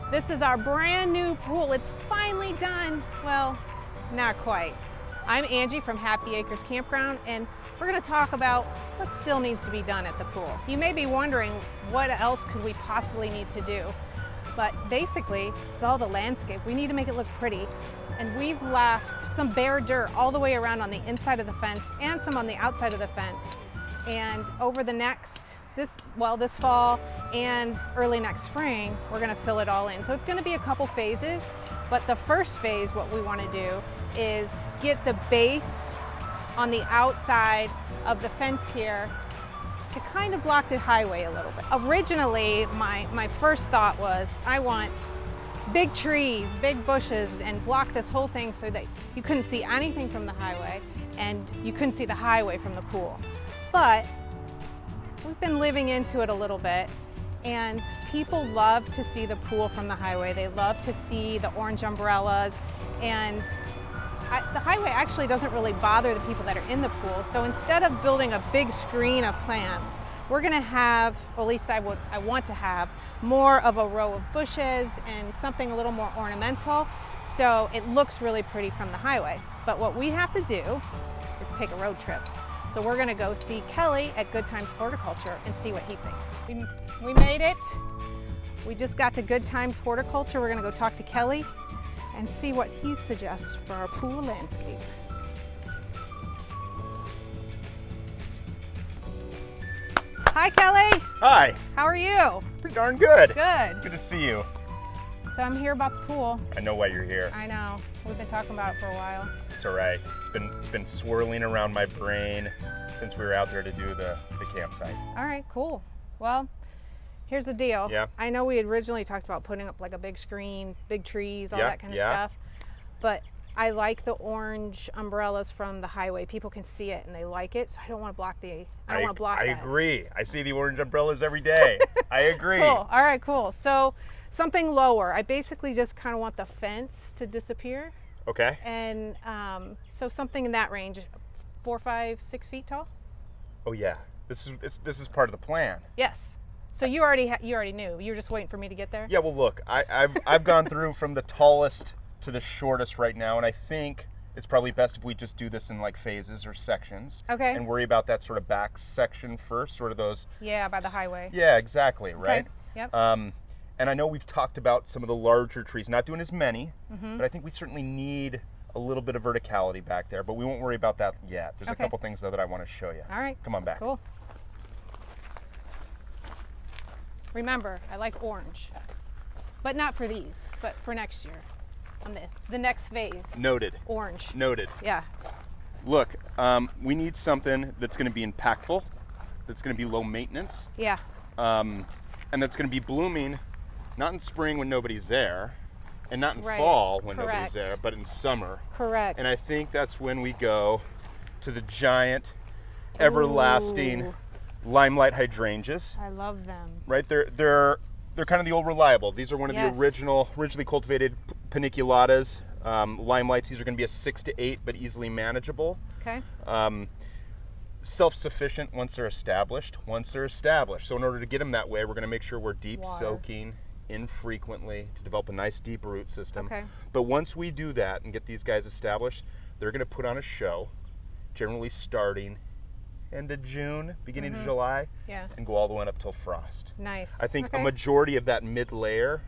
This is our brand new pool. It's finally done. Well, not quite. I'm Angie from Happy Acres Campground, and we're going to talk about what still needs to be done at the pool. You may be wondering, what else could we possibly need to do? But basically, it's all the landscape. We need to make it look pretty. And we've left some bare dirt all the way around on the inside of the fence and some on the outside of the fence. And over the this fall and early next spring, we're gonna fill it all in. So it's gonna be a couple phases, but the first phase, what we wanna do is get the base on the outside of the fence here to kind of block the highway a little bit. Originally, my first thought was, I want big trees, big bushes, and block this whole thing so that you couldn't see anything from the highway and you couldn't see the highway from the pool. But we've been living into it a little bit, and people love to see the pool from the highway. They love to see the orange umbrellas, and the highway actually doesn't really bother the people that are in the pool. So instead of building a big screen of plants, we're gonna have, or at least I want to have, more of a row of bushes and something a little more ornamental, so it looks really pretty from the highway. But what we have to do is take a road trip. So we're gonna go see Kelly at GoodTimes Horticulture and see what he thinks. We made it. We just got to GoodTimes Horticulture. We're gonna go talk to Kelly and see what he suggests for our pool landscape. Hi, Kelly. Hi. How are you? Pretty darn good. Good. Good to see you. So I'm here about the pool. I know why you're here. I know. We've been talking about it for a while. It's all right. It's been swirling around my brain since we were out there to do the campsite. All right, cool. Well, here's the deal. Yeah. I know we had originally talked about putting up like a big screen, big trees, all that kind of stuff. But I like the orange umbrellas from the highway. People can see it and they like it, so I don't want to block I agree. I see the orange umbrellas every day. I agree. Cool. All right, cool. So something lower. I basically just kind of want the fence to disappear. Okay. And so something in that range, 4, 5, 6 feet tall. Oh yeah. This is part of the plan. Yes. So you already knew. You were just waiting for me to get there. Yeah. Well, look, I've gone through from the tallest to the shortest right now, and I think it's probably best if we just do this in like phases or sections. Okay. And worry about that sort of back section first, sort of those. Yeah, by the highway. Yeah, exactly. Right. Okay. Yep. And I know we've talked about some of the larger trees, not doing as many, but I think we certainly need a little bit of verticality back there, but we won't worry about that yet. There's a couple things though that I want to show you. All right. Come on back. Cool. Remember, I like orange, but not for these, but for next year, on the next phase. Noted. Orange. Noted. Yeah. Look, we need something that's going to be impactful, that's going to be low maintenance. Yeah. And that's going to be blooming, not in spring when nobody's there, and not in fall when nobody's there, but in summer. Correct. And I think that's when we go to the giant, everlasting limelight hydrangeas. I love them. Right? They're kind of the old reliable. These are one of the originally cultivated paniculatas. Limelights. These are going to be a 6 to 8, but easily manageable. Okay. Self-sufficient once they're established. So in order to get them that way, we're going to make sure we're deep soaking infrequently to develop a nice deep root system. Okay. But once we do that and get these guys established, they're going to put on a show, generally starting end of June, beginning of July, and go all the way up till frost. Nice. I think a majority of that mid layer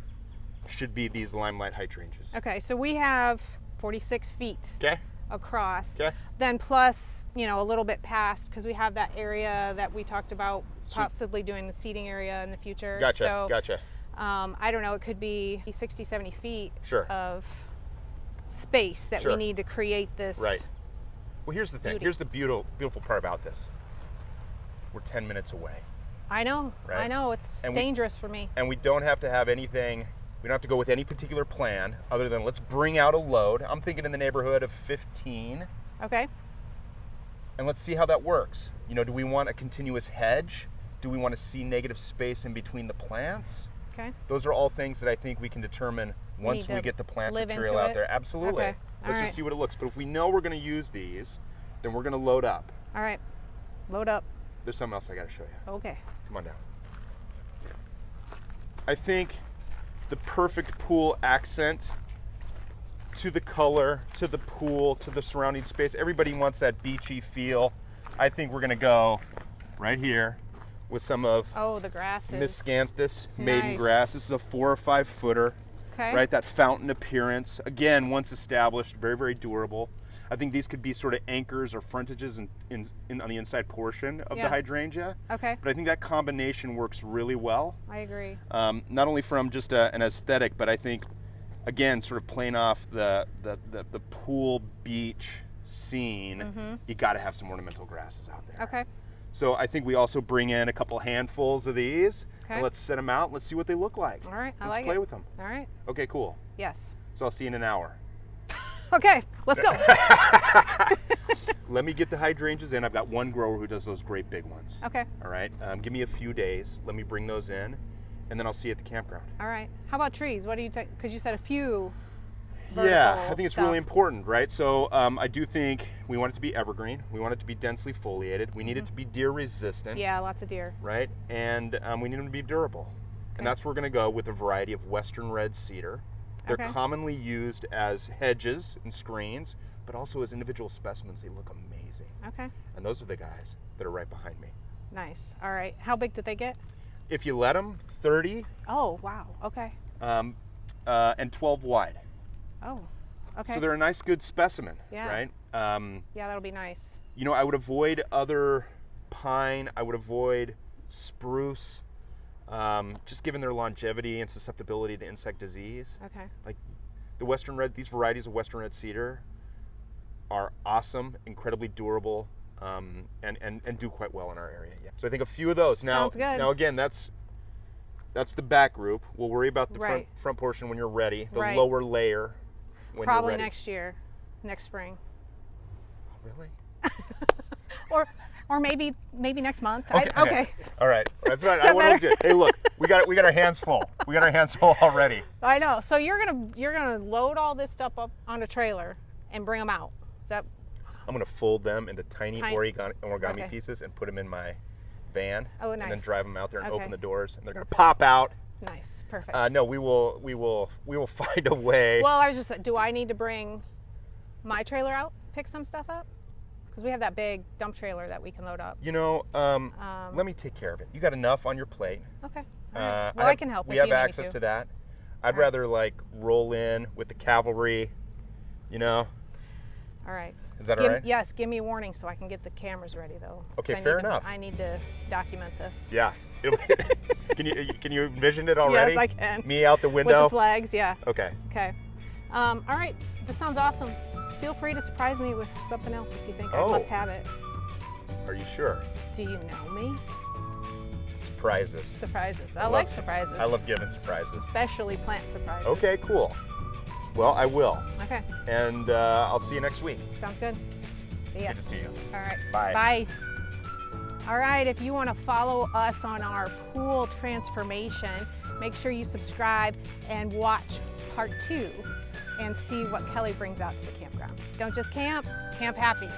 should be these limelight hydrangeas. Okay, so we have 46 feet. Okay. Across. Okay. Then plus, a little bit past, because we have that area that we talked about possibly doing the seating area in the future. Gotcha. So, Gotcha. I don't know, it could be 60, 70 feet of space that we need to create this. Right. Well, here's the thing. Beauty. Here's the beautiful part about this. We're 10 minutes away. I know. Right? I know. It's dangerous for me. And we don't have to have anything. We don't have to go with any particular plan other than let's bring out a load. I'm thinking in the neighborhood of 15. Okay. And let's see how that works. Do we want a continuous hedge? Do we want to see negative space in between the plants? Okay. Those are all things that I think we can determine once we get the plant material out there. Absolutely. Okay. Let's just see what it looks. But if we know we're going to use these, then we're going to load up. All right. Load up. There's something else I got to show you. Okay. Come on down. I think the perfect pool accent to the color, to the pool, to the surrounding space. Everybody wants that beachy feel. I think we're gonna go right here with some of the grasses. Miscanthus maiden grass. This is a 4 or 5 footer. Okay. Right, that fountain appearance. Again, once established, very, very durable. I think these could be sort of anchors or frontages on the inside portion of the hydrangea. Okay. But I think that combination works really well. I agree. Not only from just an aesthetic, but I think, again, sort of playing off the pool beach scene, you got to have some ornamental grasses out there. Okay. So I think we also bring in a couple handfuls of these. Okay. And let's set them out. Let's see what they look like. All right. Let's play with them. All right. Okay, cool. Yes. So I'll see you in an hour. Okay, let's go. Let me get the hydrangeas in. I've got one grower who does those great big ones. Okay. All right. Give me a few days. Let me bring those in, and then I'll see you at the campground. All right. How about trees? What do you take? Because you said a few. Yeah, I think it's really important, right? So I do think we want it to be evergreen. We want it to be densely foliated. We need it to be deer resistant. Yeah, lots of deer. Right? And we need them to be durable. And that's where we're going to go with a variety of western red cedar. They're commonly used as hedges and screens, but also as individual specimens. They look amazing. Okay. And those are the guys that are right behind me. Nice. All right. How big did they get? If you let them, 30. Oh, wow. Okay. And 12 wide. Oh, okay. So they're a nice, good specimen, right? Yeah, that'll be nice. You know, I would avoid other pine. I would avoid spruce, just given their longevity and susceptibility to insect disease. Okay. Like the western red, these varieties of western red cedar are awesome, incredibly durable, and do quite well in our area. Yeah. So I think a few of those. Sounds good. Now again, that's the back group. We'll worry about the front portion when you're ready. The lower layer when probably you're ready. next year, next spring. Really? or maybe next month. Okay. All right. That's right. I want to. Hey, look, we got our hands full. We got our hands full already. I know. So you're gonna load all this stuff up on a trailer and bring them out. Is that? I'm gonna fold them into tiny origami pieces and put them in my van. Oh, nice. And then drive them out there and open the doors, and they're gonna pop out. Nice. Perfect. No, we will find a way. Well, I was just. Do I need to bring my trailer out, pick some stuff up? Because we have that big dump trailer that we can load up. You know, let me take care of it. You got enough on your plate. Okay. Well, I can help. We have access to that. I'd rather like roll in with the cavalry, you know. All right. Is that all right? Yes. Give me a warning so I can get the cameras ready, though. Okay. Fair enough. I need to document this. Yeah. Can you envision it already? Yes, I can. Me out the window. With the flags. Yeah. Okay. Okay. All right. This sounds awesome. Feel free to surprise me with something else if you think I must have it. Are you sure? Do you know me? Surprises. Surprises. I like surprises. I love giving surprises. Especially plant surprises. Okay, cool. Well, I will. Okay. And I'll see you next week. Sounds good. See ya. Good to see you. All right. Bye. Bye. All right, if you want to follow us on our pool transformation, make sure you subscribe and watch part 2 and see what Kelly brings out to the campground. Don't just camp, camp happy.